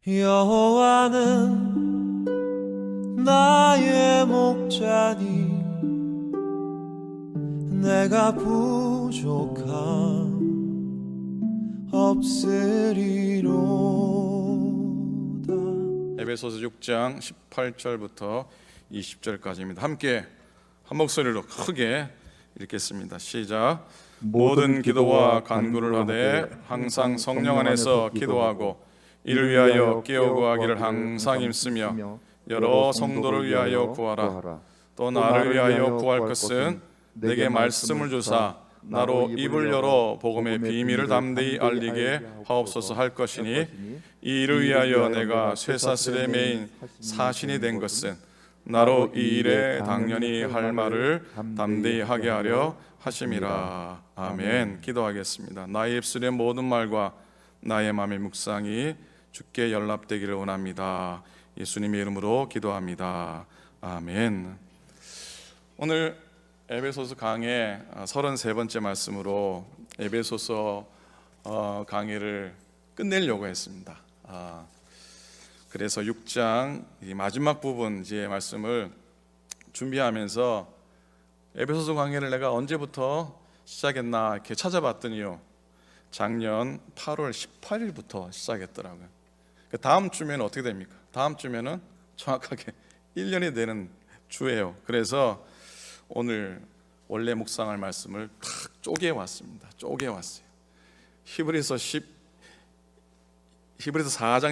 여호와는 나의 목자니 내가 부족함 없으리로다. 에베소서 6장 18절부터 20절까지입니다. 함께 한 목소리로 크게 읽겠습니다. 시작. 모든 기도와 간구를 하되 항상 성령 안에서 기도하고 이를 위하여 깨어 구하기를 항상 힘쓰며 여러 성도를 위하여 구하라. 또 나를 위하여 구할 것은 내게 말씀을 주사 나로 입을 열어 복음의 비밀을 담대히 알리게 하옵소서 할 것이니 이 일을 위하여 내가 쇠사슬에 매인 사신이 된 것은 나로 이 일에 당연히 할 말을 담대히 하게 하려 하심이라. 아멘. 기도하겠습니다. 나의 입술의 모든 말과 나의 마음의 묵상이 주께 연락되기를 원합니다. 예수님의 이름으로 기도합니다. 아멘. 오늘 에베소서 강의 33번째 말씀으로 에베소서 강의를 끝내려고 했습니다. 그래서 6장 마지막 부분 이제 말씀을 준비하면서 에베소서 강의를 내가 언제부터 시작했나 이렇게 찾아봤더니요, 작년 8월 18일부터 시작했더라고요. 다음 주면 어떻게 됩니까? 다음 주면은 정확하게 1년이 되는 주예요. 그래서 오늘 원래 묵상할 말씀을 탁 쪼개왔습니다. 쪼개왔어요. 히브리서 4장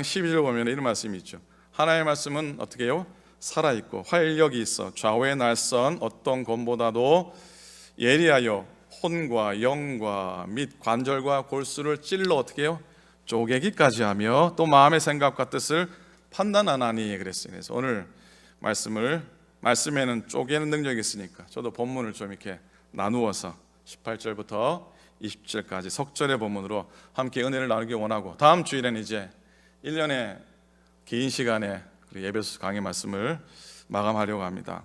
12절 보면 이런 말씀이 있죠. 하나님의 말씀은 어떻게 해요? 살아있고 활력이 있어 좌우의 날선 어떤 검보다도 예리하여 혼과 영과 및 관절과 골수를 찔러 어떻게 해요? 쪼개기까지 하며 또 마음의 생각과 뜻을 판단하나니 그랬어요. 그래서 오늘 말씀에는 쪼개는 능력이 있으니까 저도 본문을 좀 이렇게 나누어서 18절부터 20절까지 석절의 본문으로 함께 은혜를 나누기 원하고, 다음 주일에는 이제 1년의 긴 시간에 예배소 강의 말씀을 마감하려고 합니다.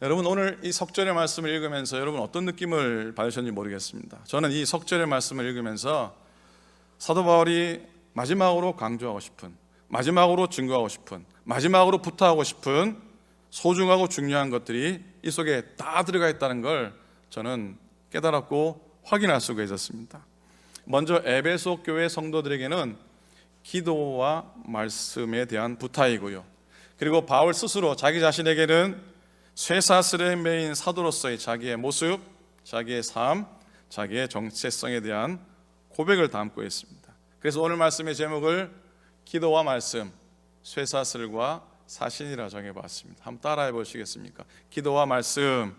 여러분, 오늘 이 석절의 말씀을 읽으면서 여러분 어떤 느낌을 받으셨는지 모르겠습니다. 저는 이 석절의 말씀을 읽으면서 사도 바울이 마지막으로 강조하고 싶은, 마지막으로 증거하고 싶은, 마지막으로 부탁하고 싶은 소중하고 중요한 것들이 이 속에 다 들어가 있다는 걸 저는 깨달았고 확인할 수가 있었습니다. 먼저 에베소 교회 성도들에게는 기도와 말씀에 대한 부탁이고요, 그리고 바울 스스로 자기 자신에게는 쇠사슬에 매인 사도로서의 자기의 모습, 자기의 삶, 자기의 정체성에 대한 고백을 담고 있습니다. 그래서 오늘 말씀의 제목을 기도와 말씀, 쇠사슬과 사신이라 정해봤습니다. 한번 따라해 보시겠습니까? 기도와 말씀,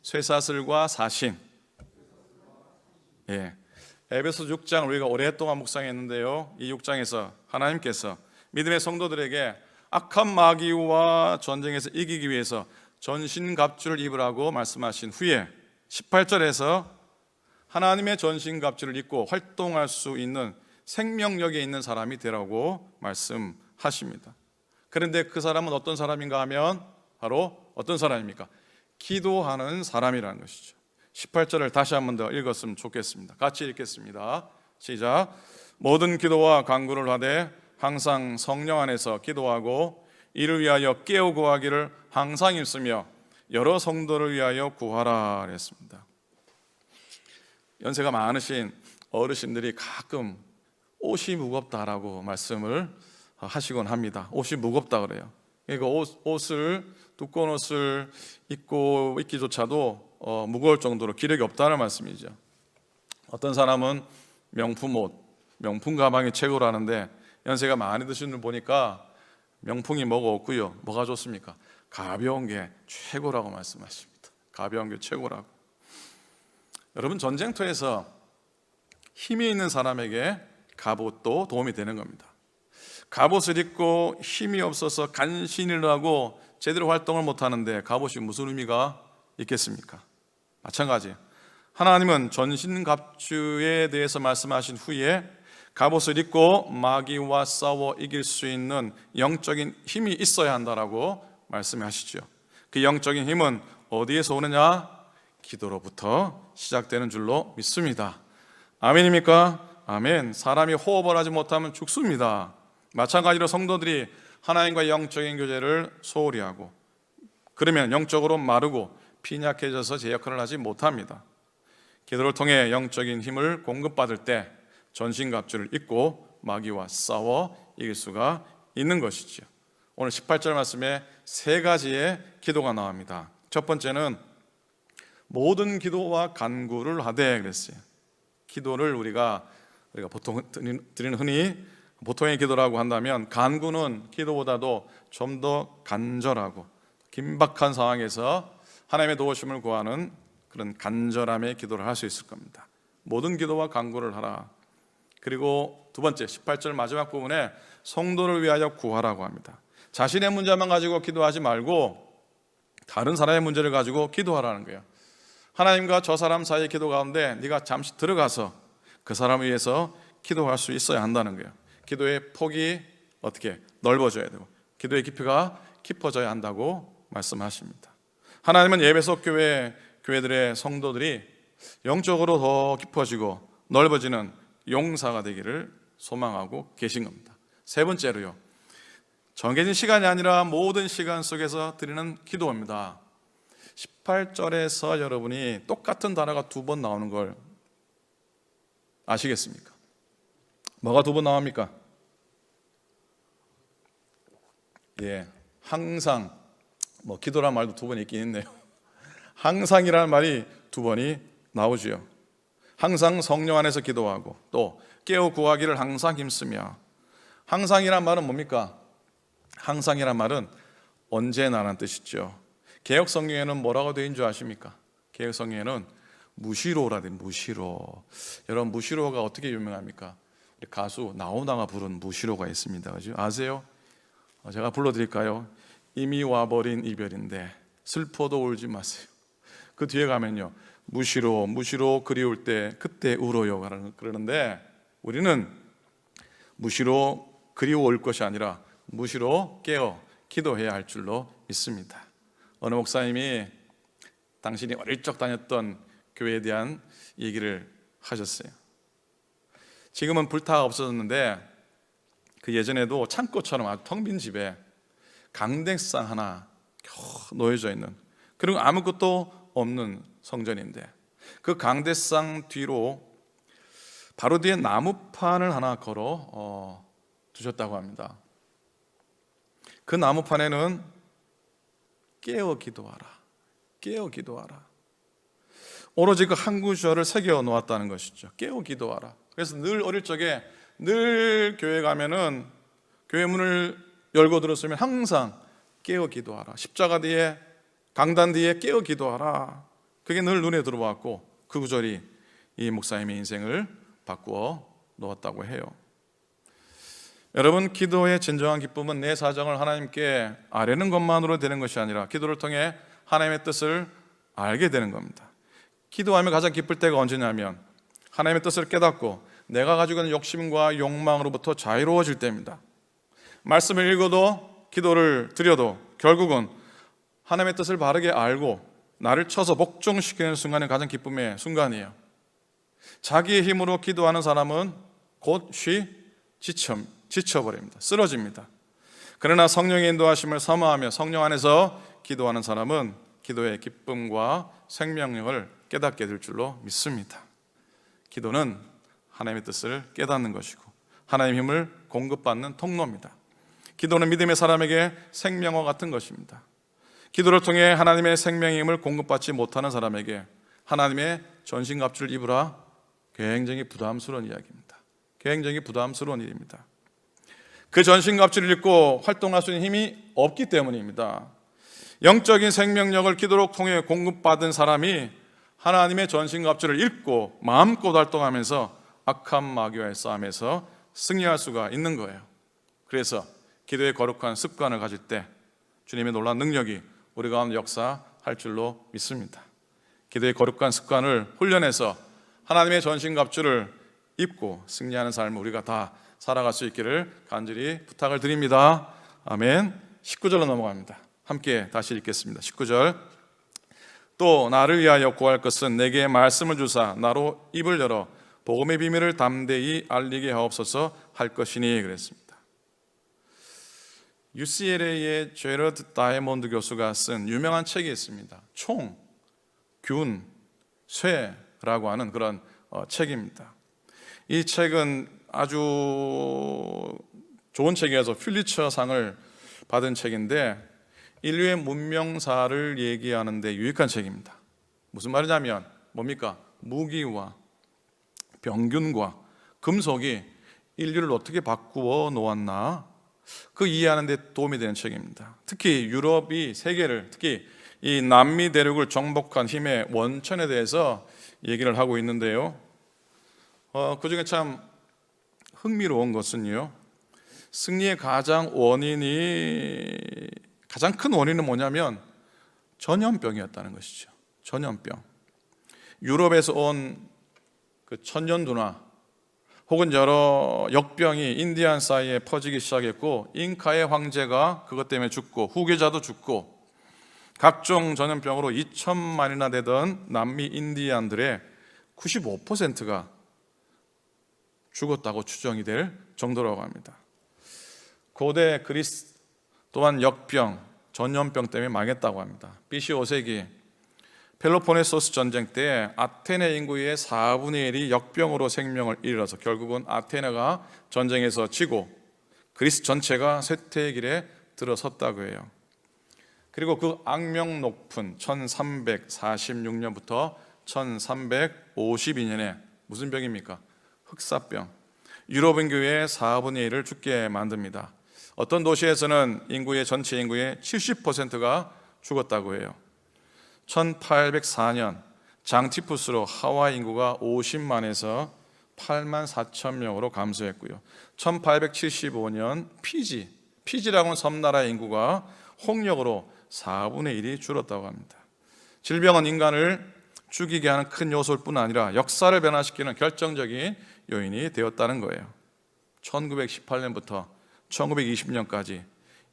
쇠사슬과 사신. 예. 에베소 6장을 우리가 오랫동안 묵상했는데요, 이 6장에서 하나님께서 믿음의 성도들에게 악한 마귀와 전쟁에서 이기기 위해서 전신갑주를 입으라고 말씀하신 후에 18절에서 하나님의 전신갑주를 입고 활동할 수 있는 생명력에 있는 사람이 되라고 말씀하십니다. 그런데 그 사람은 어떤 사람인가 하면 바로 어떤 사람입니까? 기도하는 사람이라는 것이죠. 18절을 다시 한 번 더 읽었으면 좋겠습니다. 같이 읽겠습니다. 시작. 모든 기도와 간구를 하되 항상 성령 안에서 기도하고 이를 위하여 깨어 구하기를 항상 힘쓰며 여러 성도를 위하여 구하라 그랬습니다. 연세가 많으신 어르신들이 가끔 옷이 무겁다라고 말씀을 하시곤 합니다. 옷이 무겁다 그래요. 그러니까 옷을, 두꺼운 옷을 입고 있기조차도 무거울 정도로 기력이 없다는 말씀이죠. 어떤 사람은 명품 옷, 명품 가방이 최고라는데 연세가 많이 드시는 분 보니까 명품이 뭐가 없고요, 뭐가 좋습니까? 가벼운 게 최고라고 말씀하십니다. 가벼운 게 최고라고. 여러분, 전쟁터에서 힘이 있는 사람에게 갑옷도 도움이 되는 겁니다. 갑옷을 입고 힘이 없어서 간신히를 하고 제대로 활동을 못하는데 갑옷이 무슨 의미가 있겠습니까? 마찬가지예요. 하나님은 전신갑주에 대해서 말씀하신 후에 갑옷을 입고 마귀와 싸워 이길 수 있는 영적인 힘이 있어야 한다라고 말씀하시죠. 그 영적인 힘은 어디에서 오느냐? 기도로부터 시작되는 줄로 믿습니다. 아멘입니까? 아멘. 사람이 호흡을 하지 못하면 죽습니다. 마찬가지로 성도들이 하나님과의 영적인 교제를 소홀히 하고 그러면 영적으로 마르고 빈약해져서 제 역할을 하지 못합니다. 기도를 통해 영적인 힘을 공급받을 때 전신갑주를 입고 마귀와 싸워 이길 수가 있는 것이죠. 오늘 18절 말씀에 세 가지의 기도가 나옵니다. 첫 번째는 모든 기도와 간구를 하되 그랬어요. 기도를 우리가 보통 드리는 흔히 보통의 기도라고 한다면 간구는 기도보다도 좀 더 간절하고 긴박한 상황에서 하나님의 도우심을 구하는 그런 간절함의 기도를 할 수 있을 겁니다. 모든 기도와 간구를 하라. 그리고 두 번째 18절 마지막 부분에 성도를 위하여 구하라고 합니다. 자신의 문제만 가지고 기도하지 말고 다른 사람의 문제를 가지고 기도하라는 거예요. 하나님과 저 사람 사이의 기도 가운데 네가 잠시 들어가서 그 사람을 위해서 기도할 수 있어야 한다는 거예요. 기도의 폭이 어떻게 넓어져야 되고 기도의 깊이가 깊어져야 한다고 말씀하십니다. 하나님은 에베소 교회들의 성도들이 영적으로 더 깊어지고 넓어지는 용사가 되기를 소망하고 계신 겁니다. 세 번째로요, 정해진 시간이 아니라 모든 시간 속에서 드리는 기도입니다. 18절에서 여러분이 똑같은 단어가 두 번 나오는 걸 아시겠습니까? 뭐가 두 번 나옵니까? 예, 항상, 기도란 말도 두 번 있긴 있네요. 항상이라는 말이 두 번이 나오지요. 항상 성령 안에서 기도하고 또 깨어 구하기를 항상 힘쓰며. 항상이란 말은 뭡니까? 항상이란 말은 언제나라는 뜻이죠. 개역 성경에는 뭐라고 되어 있는 줄 아십니까? 개역 성경에는 무시로라 돼. 무시로. 여러분, 무시로가 어떻게 유명합니까? 우리 가수 나훈아가 부른 무시로가 있습니다. 그죠? 아세요? 제가 불러드릴까요? 이미 와버린 이별인데 슬퍼도 울지 마세요. 그 뒤에 가면요, 무시로 무시로 그리울 때 그때 울어요 그러는데, 우리는 무시로 그리워올 것이 아니라 무시로 깨어 기도해야 할 줄로 믿습니다. 어느 목사님이 당신이 어릴 적 다녔던 교회에 대한 얘기를 하셨어요. 지금은 불타가 없어졌는데 그 예전에도 창고처럼 아주 텅 빈 집에 강대상 하나 놓여져 있는, 그리고 아무것도 없는 성전인데 그 강대상 뒤로 바로 뒤에 나무판을 하나 걸어 두셨다고 합니다. 그 나무판에는 깨어 기도하라, 깨어 기도하라, 오로지 그 한 구절을 새겨 놓았다는 것이죠. 깨어 기도하라. 그래서 늘 어릴 적에 늘 교회 가면은 교회 문을 열고 들었으면 항상 깨어 기도하라, 십자가 뒤에 강단 뒤에 깨어 기도하라, 그게 늘 눈에 들어왔고 그 구절이 이 목사님의 인생을 바꾸어 놓았다고 해요. 여러분, 기도의 진정한 기쁨은 내 사정을 하나님께 아뢰는 것만으로 되는 것이 아니라 기도를 통해 하나님의 뜻을 알게 되는 겁니다. 기도하며 가장 기쁠 때가 언제냐면 하나님의 뜻을 깨닫고 내가 가지고 있는 욕심과 욕망으로부터 자유로워질 때입니다. 말씀을 읽어도 기도를 드려도 결국은 하나님의 뜻을 바르게 알고 나를 쳐서 복종시키는 순간이 가장 기쁨의 순간이에요. 자기의 힘으로 기도하는 사람은 곧 지쳐버립니다. 쓰러집니다. 그러나 성령의 인도하심을 사모하며 성령 안에서 기도하는 사람은 기도의 기쁨과 생명력을 깨닫게 될 줄로 믿습니다. 기도는 하나님의 뜻을 깨닫는 것이고 하나님의 힘을 공급받는 통로입니다. 기도는 믿음의 사람에게 생명과 같은 것입니다. 기도를 통해 하나님의 생명의 힘을 공급받지 못하는 사람에게 하나님의 전신갑주를 입으라, 굉장히 부담스러운 이야기입니다. 굉장히 부담스러운 일입니다. 그 전신갑주를 입고 활동할 수 있는 힘이 없기 때문입니다. 영적인 생명력을 기도로 통해 공급받은 사람이 하나님의 전신갑주를 입고 마음껏 활동하면서 악한 마귀와의 싸움에서 승리할 수가 있는 거예요. 그래서 기도의 거룩한 습관을 가질 때 주님의 놀라운 능력이 우리 가운데 역사할 줄로 믿습니다. 기도의 거룩한 습관을 훈련해서 하나님의 전신갑주를 입고 승리하는 삶을 우리가 다 살아갈 수 있기를 간절히 부탁을 드립니다. 아멘. 19절로 넘어갑니다. 함께 다시 읽겠습니다. 19절. 또 나를 위하여 구할 것은 내게 말씀을 주사 나로 입을 열어 복음의 비밀을 담대히 알리게 하옵소서 할 것이니 그랬습니다. UCLA의 제러드 다이아몬드 교수가 쓴 유명한 책이 있습니다. 총, 균, 쇠라고 하는 그런 책입니다. 이 책은 아주 좋은 책이어서 퓰리처상을 받은 책인데 인류의 문명사를 얘기하는 데 유익한 책입니다. 무슨 말이냐면 뭡니까? 무기와 병균과 금속이 인류를 어떻게 바꾸어 놓았나 그 이해하는 데 도움이 되는 책입니다. 특히 유럽이 세계를, 특히 이 남미 대륙을 정복한 힘의 원천에 대해서 얘기를 하고 있는데요. 그 중에 참 흥미로운 것은요, 승리의 가장 큰 원인은 뭐냐면 전염병이었다는 것이죠. 전염병. 유럽에서 온 그 천년두나 혹은 여러 역병이 인디안 사이에 퍼지기 시작했고, 잉카의 황제가 그것 때문에 죽고 후계자도 죽고 각종 전염병으로 2천만이나 되던 남미 인디안들의 95%가 죽었다고 추정이 될 정도라고 합니다. 고대 그리스 또한 역병, 전염병 때문에 망했다고 합니다. BC 5세기 펠로폰네소스 전쟁 때 아테네 인구의 4분의 1이 역병으로 생명을 잃어서 결국은 아테네가 전쟁에서 지고 그리스 전체가 쇠퇴의 길에 들어섰다고 해요. 그리고 그 악명 높은 1346년부터 1352년에 무슨 병입니까? 흑사병. 유럽 인구의 4분의 1을 죽게 만듭니다. 어떤 도시에서는 전체 인구의 70%가 죽었다고 해요. 1804년 장티푸스로 하와이 인구가 50만에서 8만 4천 명으로 감소했고요. 1875년 피지라고 하는 섬나라의 인구가 홍역으로 4분의 1이 줄었다고 합니다. 질병은 인간을 죽이게 하는 큰 요소일 뿐 아니라 역사를 변화시키는 결정적인 요인이 되었다는 거예요. 1918년부터 1920년까지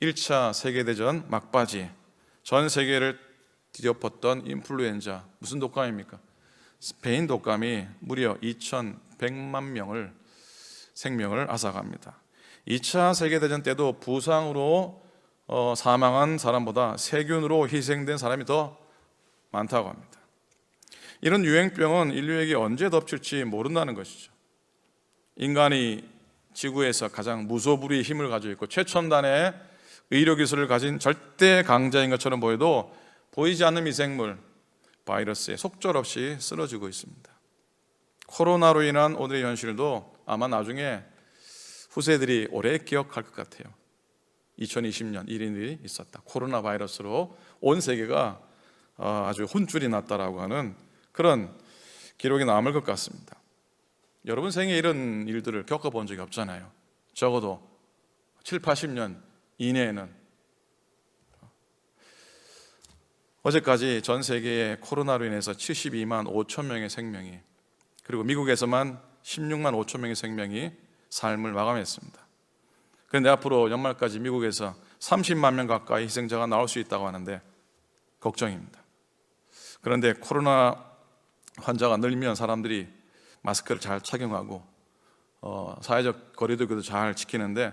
1차 세계대전 막바지 전 세계를 뒤덮었던 인플루엔자, 무슨 독감입니까? 스페인 독감이 무려 2,100만 명을 생명을 앗아갑니다. 2차 세계대전 때도 부상으로 사망한 사람보다 세균으로 희생된 사람이 더 많다고 합니다. 이런 유행병은 인류에게 언제 덮칠지 모른다는 것이죠. 인간이 지구에서 가장 무소불위의 힘을 가지고 있고 최첨단의 의료기술을 가진 절대 강자인 것처럼 보여도 보이지 않는 미생물, 바이러스에 속절없이 쓰러지고 있습니다. 코로나로 인한 오늘의 현실도 아마 나중에 후세들이 오래 기억할 것 같아요. 2020년 이런 일이 있었다. 코로나 바이러스로 온 세계가 아주 혼쭐이 났다라고 하는 그런 기록이 남을 것 같습니다. 여러분 생에 이런 일들을 겪어본 적이 없잖아요. 적어도 7, 80년 이내에는. 어제까지 전 세계에 코로나로 인해서 72만 5천 명의 생명이, 그리고 미국에서만 16만 5천 명의 생명이 삶을 마감했습니다. 그런데 앞으로 연말까지 미국에서 30만 명 가까이 희생자가 나올 수 있다고 하는데 걱정입니다. 그런데 코로나 환자가 늘면 사람들이 마스크를 잘 착용하고 사회적 거리두기도 잘 지키는데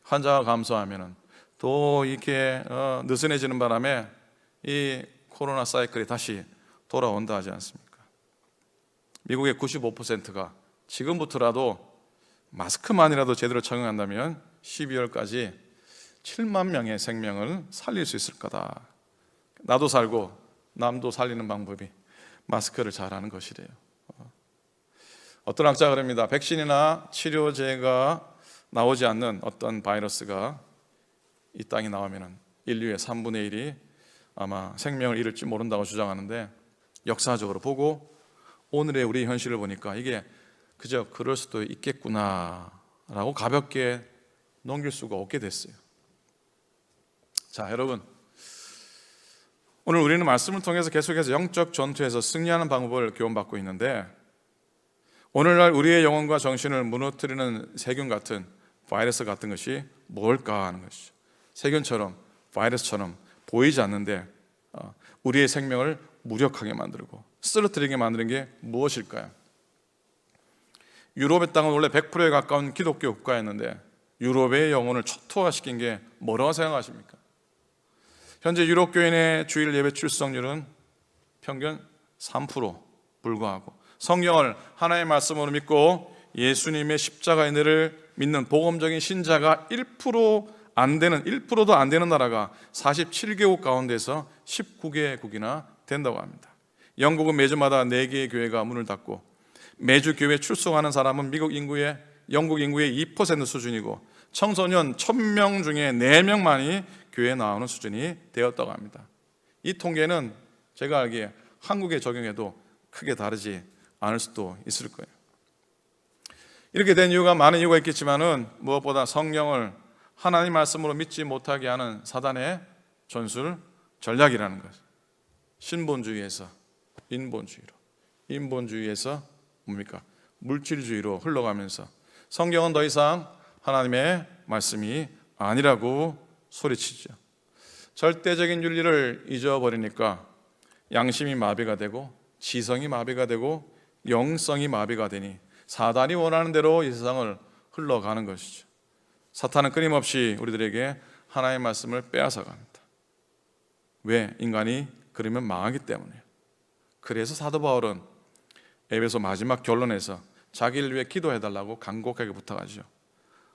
환자가 감소하면은 또 이렇게 느슨해지는 바람에 이 코로나 사이클이 다시 돌아온다 하지 않습니까? 미국의 95%가 지금부터라도 마스크만이라도 제대로 착용한다면 12월까지 7만 명의 생명을 살릴 수 있을 거다. 나도 살고 남도 살리는 방법이 마스크를 잘하는 것이래요. 어떤 학자가 그럽니다. 백신이나 치료제가 나오지 않는 어떤 바이러스가 이 땅에 나오면 인류의 3분의 1이 아마 생명을 잃을지 모른다고 주장하는데, 역사적으로 보고 오늘의 우리 현실을 보니까 이게 그저 그럴 수도 있겠구나라고 가볍게 넘길 수가 없게 됐어요. 자, 여러분, 오늘 우리는 말씀을 통해서 계속해서 영적 전투에서 승리하는 방법을 교훈받고 있는데, 오늘날 우리의 영혼과 정신을 무너뜨리는 세균 같은, 바이러스 같은 것이 뭘까 하는 것이죠. 세균처럼, 바이러스처럼 보이지 않는데 우리의 생명을 무력하게 만들고 쓰러뜨리게 만드는 게 무엇일까요? 유럽의 땅은 원래 100%에 가까운 기독교 국가였는데 유럽의 영혼을 초토화시킨 게 뭐라고 생각하십니까? 현재 유럽 교인의 주일 예배 출석률은 평균 3% 불과하고, 성경을 하나의 말씀으로 믿고 예수님의 십자가의 은혜를 믿는 복음적인 신자가 1%도 안 되는 나라가 47개국 가운데서 19개국이나 된다고 합니다. 영국은 매주마다 4개의 교회가 문을 닫고, 매주 교회에 출석하는 사람은 영국 인구의 2% 수준이고, 청소년 1000명 중에 4명만이 교회에 나오는 수준이 되었다고 합니다. 이 통계는 제가 알기에 한국에 적용해도 크게 다르지 않을 수도 있을 거예요. 이렇게 된 이유가 많은 이유가 있겠지만은 무엇보다 성경을 하나님 말씀으로 믿지 못하게 하는 사단의 전술 전략이라는 것. 신본주의에서 인본주의로, 인본주의에서 뭡니까? 물질주의로 흘러가면서 성경은 더 이상 하나님의 말씀이 아니라고 소리치죠. 절대적인 윤리를 잊어버리니까 양심이 마비가 되고, 지성이 마비가 되고, 영성이 마비가 되니 사단이 원하는 대로 이 세상을 흘러가는 것이죠. 사탄은 끊임없이 우리들에게 하나님의 말씀을 빼앗아 갑니다. 왜? 인간이 그러면 망하기 때문에. 그래서 사도 바울은 에베소 마지막 결론에서 자기를 위해 기도해달라고 간곡하게 부탁하죠.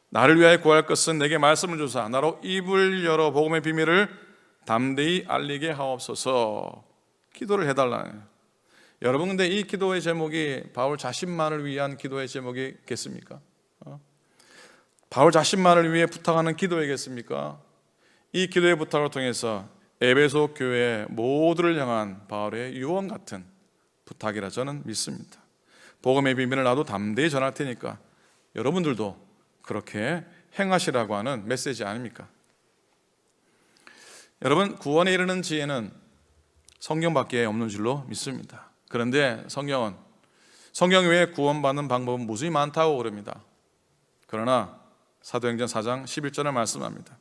나를 위하여 구할 것은 내게 말씀을 주사 나로 입을 열어 복음의 비밀을 담대히 알리게 하옵소서. 기도를 해달라는. 여러분, 근데 이 기도의 제목이 바울 자신만을 위한 기도의 제목이겠습니까? 바울 자신만을 위해 부탁하는 기도이겠습니까? 이 기도의 부탁을 통해서 에베소 교회 모두를 향한 바울의 유언 같은 부탁이라 저는 믿습니다. 복음의 비밀을 나도 담대히 전할 테니까 여러분들도 그렇게 행하시라고 하는 메시지 아닙니까? 여러분, 구원에 이르는 지혜는 성경밖에 없는 줄로 믿습니다. 그런데 성경 외에 구원받는 방법은 무수히 많다고 그럽니다. 그러나 사도행전 4장 11절에 말씀합니다.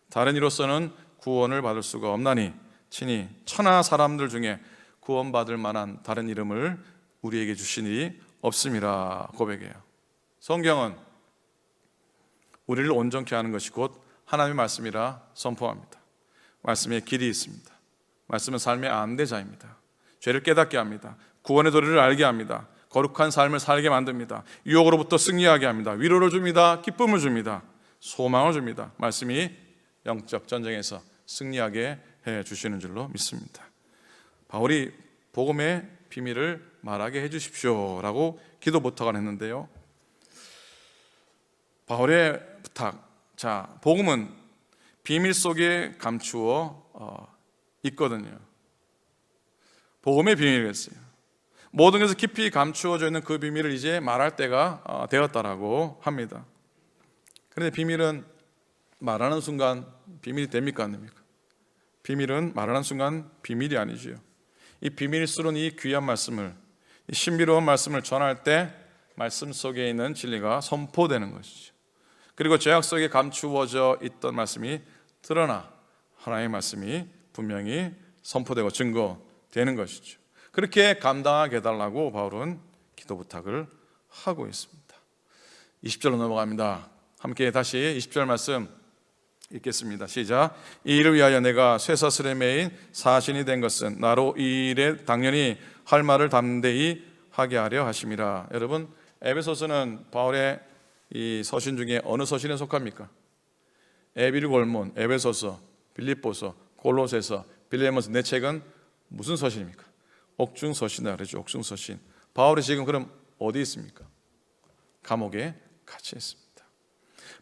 다른 이로서는 구원을 받을 수가 없나니 친히 천하 사람들 중에 구원받을 만한 다른 이름을 우리에게 주시니 없음이라 고백해요. 성경은 우리를 온전케 하는 것이 곧 하나님의 말씀이라 선포합니다. 말씀에 길이 있습니다. 말씀은 삶의 안대자입니다. 죄를 깨닫게 합니다. 구원의 도리를 알게 합니다. 거룩한 삶을 살게 만듭니다. 유혹으로부터 승리하게 합니다. 위로를 줍니다. 기쁨을 줍니다. 소망을 줍니다. 말씀이 영적 전쟁에서 승리하게 해주시는 줄로 믿습니다. 바울이 복음의 비밀을 말하게 해주십시오 라고 기도 부탁을 했는데요, 바울의 부탁, 복음은 비밀 속에 감추어 있거든요. 복음의 비밀이었어요. 모든 것에서 깊이 감추어져 있는 그 비밀을 이제 말할 때가 되었다라고 합니다. 그런데 비밀은 말하는 순간 비밀이 됩니까, 안 됩니까? 비밀은 말하는 순간 비밀이 아니지요. 이 비밀스러운 이 귀한 말씀을, 이 신비로운 말씀을 전할 때 말씀 속에 있는 진리가 선포되는 것이죠. 그리고 죄악 속에 감추어져 있던 말씀이 드러나 하나님의 말씀이 분명히 선포되고 증거되는 것이죠. 그렇게 감당하게 해달라고 바울은 기도 부탁을 하고 있습니다. 20절로 넘어갑니다. 함께 다시 20절 말씀 읽겠습니다. 시작. 이 일을 위하여 내가 쇠사슬에 매인 사신이 된 것은 나로 이 일에 당연히 할 말을 담대히 하게 하려 하심이라. 여러분, 에베소서는 바울의 이 서신 중에 어느 서신에 속합니까? 에빌골몬, 에베소서, 빌립보서, 골로새서, 빌레몬서, 네 책은 무슨 서신입니까? 옥중서신이라 그러죠. 옥중서신. 바울이 지금 그럼 어디 있습니까? 감옥에 갇혀 있습니다.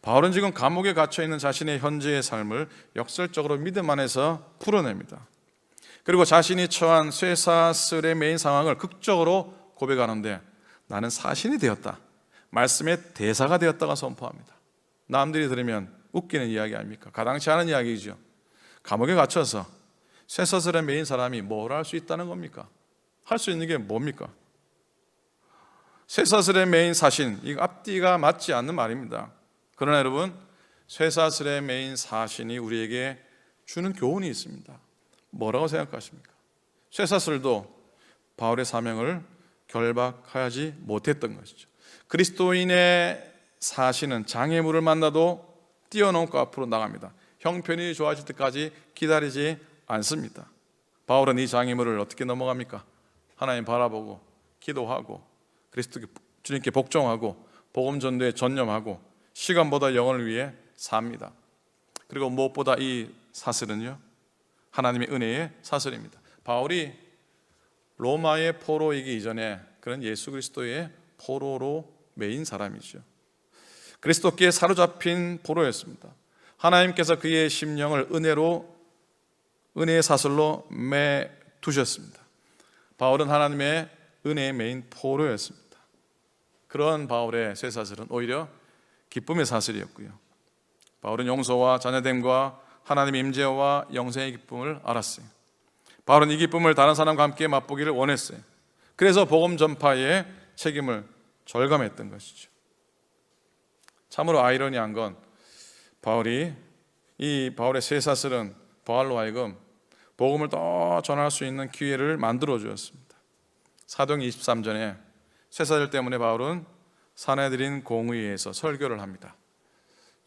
바울은 지금 감옥에 갇혀 있는 자신의 현재의 삶을 역설적으로 믿음 안에서 풀어냅니다. 그리고 자신이 처한 쇠사슬에 매인 상황을 극적으로 고백하는데, 나는 사신이 되었다, 말씀의 대사가 되었다가 선포합니다. 남들이 들으면 웃기는 이야기 아닙니까? 가당치 않은 이야기죠. 감옥에 갇혀서 쇠사슬에 매인 사람이 뭘 할 수 있다는 겁니까? 할 수 있는 게 뭡니까? 쇠사슬에 매인 사신, 이거 앞뒤가 맞지 않는 말입니다. 그러나 여러분, 쇠사슬에 매인 사신이 우리에게 주는 교훈이 있습니다. 뭐라고 생각하십니까? 쇠사슬도 바울의 사명을 결박하지 못했던 것이죠. 그리스도인의 사시는 장애물을 만나도 뛰어넘고 앞으로 나갑니다. 형편이 좋아질 때까지 기다리지 않습니다. 바울은 이 장애물을 어떻게 넘어갑니까? 하나님 바라보고 기도하고 주님께 복종하고 복음 전도에 전념하고 시간보다 영혼을 위해 삽니다. 그리고 무엇보다 이 사슬은요, 하나님의 은혜의 사슬입니다. 바울이 로마의 포로이기 이전에 그는 예수 그리스도의 포로로 매인 사람이죠. 그리스도께 사로잡힌 포로였습니다. 하나님께서 그의 심령을 은혜의 사슬로 매 두셨습니다. 바울은 하나님의 은혜의 매인 포로였습니다. 그런 바울의 쇠사슬은 오히려 기쁨의 사슬이었고요. 바울은 용서와 자녀됨과 하나님의 임재와 영생의 기쁨을 알았어요. 바울은 이 기쁨을 다른 사람과 함께 맛보기를 원했어요. 그래서 복음 전파의 책임을 절감했던 것이죠. 참으로 아이러니한 건 바울의 쇠사슬은 바울로 하여금 복음을 더 전할 수 있는 기회를 만들어 주었습니다. 사도행 23전에 쇠사슬 때문에 바울은 사내들인 공의회에서 설교를 합니다.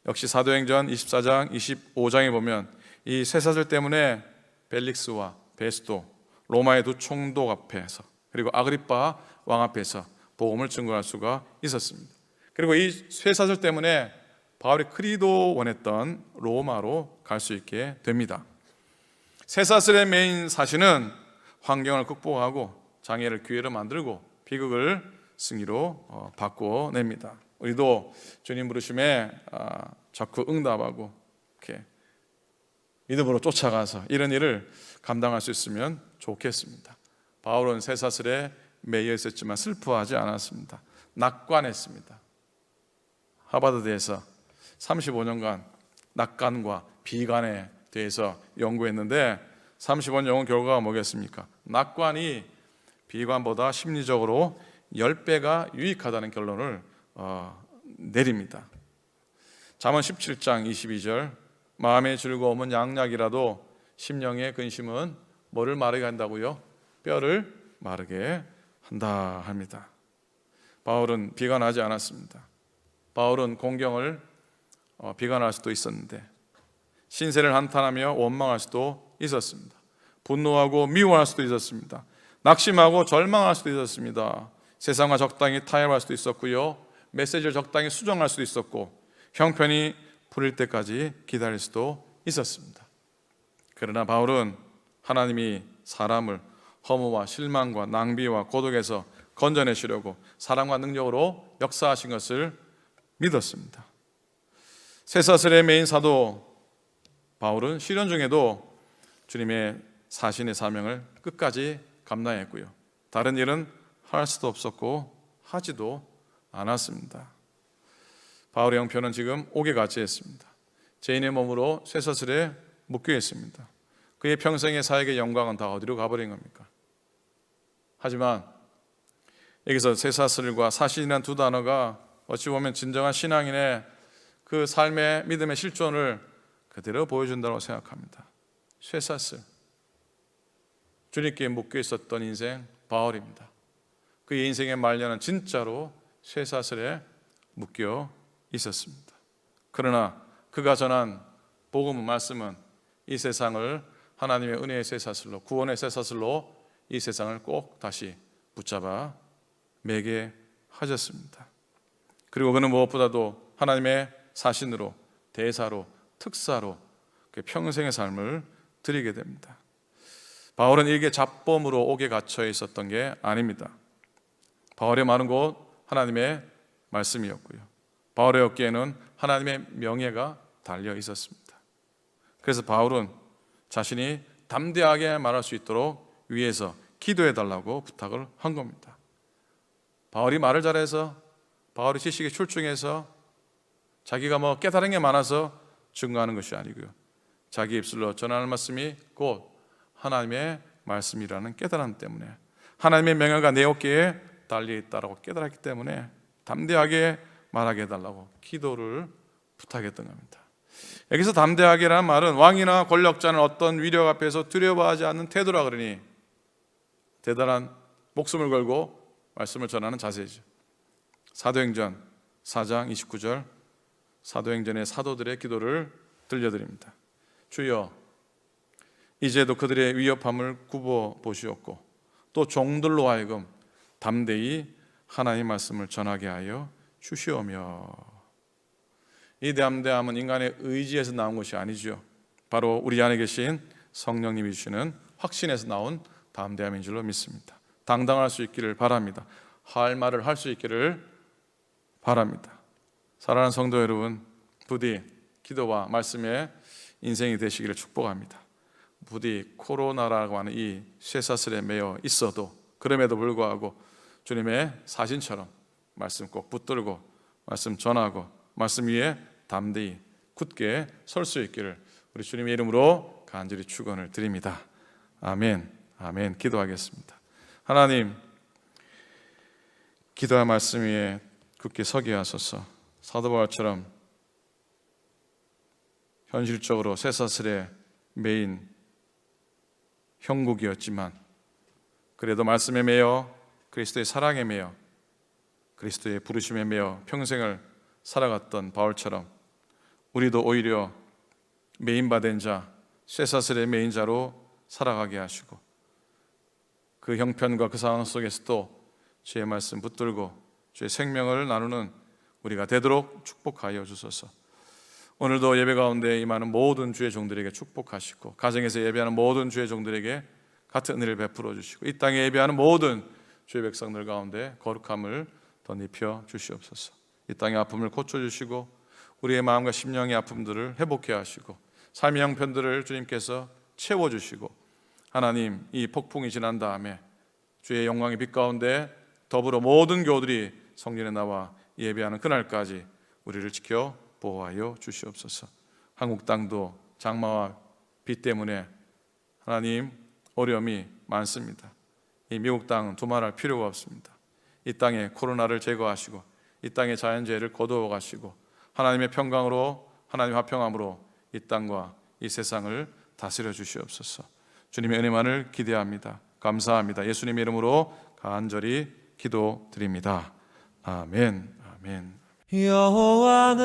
역시 사도행전 24장 25장에 보면 이 쇠사슬 때문에 벨릭스와 베스도 로마의 두 총독 앞에서 그리고 아그리파 왕 앞에서 복음을 증거할 수가 있었습니다. 그리고 이 쇠사슬 때문에 바울이 그리도 원했던 로마로 갈 수 있게 됩니다. 쇠사슬의 메인 사실은 환경을 극복하고 장애를 기회로 만들고 비극을 승리로 바꿔냅니다. 우리도 주님 부르심에 자꾸 응답하고 이렇게 믿음으로 쫓아가서 이런 일을 감당할 수 있으면 좋겠습니다. 바울은 쇠사슬에 매여 있었지만 슬퍼하지 않았습니다. 낙관했습니다. 하버드대에서 35년간 낙관과 비관에 대해서 연구했는데 35년 연구 결과가 뭐겠습니까? 낙관이 비관보다 심리적으로 10배가 유익하다는 결론을 내립니다. 잠언 17장 22절 마음의 즐거움은 양약이라도 심령의 근심은 뭐를 마르게 한다고요? 뼈를 마르게 한다 합니다. 바울은 비관하지 않았습니다. 바울은 공경을 비관할 수도 있었는데 신세를 한탄하며 원망할 수도 있었습니다. 분노하고 미워할 수도 있었습니다. 낙심하고 절망할 수도 있었습니다. 세상과 적당히 타협할 수도 있었고요, 메시지를 적당히 수정할 수도 있었고 형편이 풀릴 때까지 기다릴 수도 있었습니다. 그러나 바울은 하나님이 사람을 허무와 실망과 낭비와 고독에서 건져내시려고 사랑과 능력으로 역사하신 것을 믿었습니다. 쇠사슬의 메인 사도 바울은 시련 중에도 주님의 사신의 사명을 끝까지 감당했고요, 다른 일은 할 수도 없었고 하지도 않았습니다. 바울의 형편은 지금 옥에같이 했습니다. 죄인의 몸으로 쇠사슬에 묶여 있습니다. 그의 평생의 사역의 영광은 다 어디로 가버린 겁니까? 하지만 여기서 쇠사슬과 사신이라는 두 단어가 어찌 보면 진정한 신앙인의 그 삶의 믿음의 실존을 그대로 보여준다고 생각합니다. 쇠사슬, 주님께 묶여 있었던 인생 바울입니다. 그의 인생의 말년은 진짜로 쇠사슬에 묶여 있었습니다. 그러나 그가 전한 복음의 말씀은 이 세상을 하나님의 은혜의 쇠사슬로, 구원의 쇠사슬로 이 세상을 꼭 다시 붙잡아 매게 하셨습니다. 그리고 그는 무엇보다도 하나님의 사신으로, 대사로, 특사로 평생의 삶을 드리게 됩니다. 바울은 일개 잡범으로 옥에 갇혀 있었던 게 아닙니다. 바울의 많은 곳 하나님의 말씀이었고요, 바울의 어깨에는 하나님의 명예가 달려 있었습니다. 그래서 바울은 자신이 담대하게 말할 수 있도록 위에서 기도해 달라고 부탁을 한 겁니다. 바울이 말을 잘해서, 바울이 지식이 출중해서, 자기가 깨달은 게 많아서 증거하는 것이 아니고요, 자기 입술로 전하는 말씀이 곧 하나님의 말씀이라는 깨달음 때문에, 하나님의 명예가 내 어깨에 달려 있다라고 깨달았기 때문에 담대하게 말하게 해달라고 기도를 부탁했던 겁니다. 여기서 담대하게라는 말은 왕이나 권력자는 어떤 위력 앞에서 두려워하지 않는 태도라 그러니 대단한 목숨을 걸고 말씀을 전하는 자세죠. 사도행전 4장 29절 사도행전의 사도들의 기도를 들려드립니다. 주여, 이제도 그들의 위협함을 굽어 보시옵고 또 종들로 하여금 담대히 하나님의 말씀을 전하게 하여 주시오며. 이 담대함은 인간의 의지에서 나온 것이 아니죠. 바로 우리 안에 계신 성령님이 주시는 확신에서 나온 담대함인 줄로 믿습니다. 당당할 수 있기를 바랍니다. 할 말을 할 수 있기를 바랍니다. 사랑하는 성도 여러분, 부디 기도와 말씀의 인생이 되시기를 축복합니다. 부디 코로나라고 하는 이 쇠사슬에 매여 있어도 그럼에도 불구하고 주님의 사신처럼 말씀 꼭 붙들고 말씀 전하고 말씀 위에 담대히 굳게 설 수 있기를 우리 주님의 이름으로 간절히 축원을 드립니다. 아멘. 아멘. 기도하겠습니다. 하나님, 기도와 말씀 위에 굳게 서게 하소서. 사도 바울처럼 현실적으로 쇠사슬에 매인 형국이었지만 그래도 말씀에 매여 그리스도의 사랑에 매여 그리스도의 부르심에 매여 평생을 살아갔던 바울처럼 우리도 오히려 매인받은 자, 쇠사슬의 매인 자로 살아가게 하시고 그 형편과 그 상황 속에서도 주의 말씀 붙들고 주의 생명을 나누는 우리가 되도록 축복하여 주소서. 오늘도 예배 가운데 임하는 모든 주의 종들에게 축복하시고 가정에서 예배하는 모든 주의 종들에게 같은 은혜를 베풀어 주시고 이 땅에 예배하는 모든 주의 백성들 가운데 거룩함을 덧입혀 주시옵소서. 이 땅의 아픔을 고쳐주시고 우리의 마음과 심령의 아픔들을 회복해 하시고 삶의 형편들을 주님께서 채워주시고 하나님, 이 폭풍이 지난 다음에 주의 영광의 빛 가운데 더불어 모든 교우들이 성전에 나와 예배하는 그날까지 우리를 지켜 보호하여 주시옵소서. 한국 땅도 장마와 비 때문에 하나님 어려움이 많습니다. 이 미국 땅은 두말할 필요가 없습니다. 이 땅에 코로나를 제거하시고 이 땅의 자연재해를 거두어 가시고 하나님의 평강으로 하나님의 화평함으로 이 땅과 이 세상을 다스려 주시옵소서. 주님의 은혜만을 기대합니다. 감사합니다. 예수님의 이름으로 간절히 기도드립니다. 아멘. 아멘. 여호와는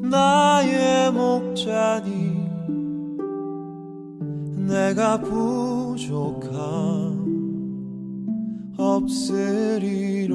나의 목자니 내가 부족함 없으리로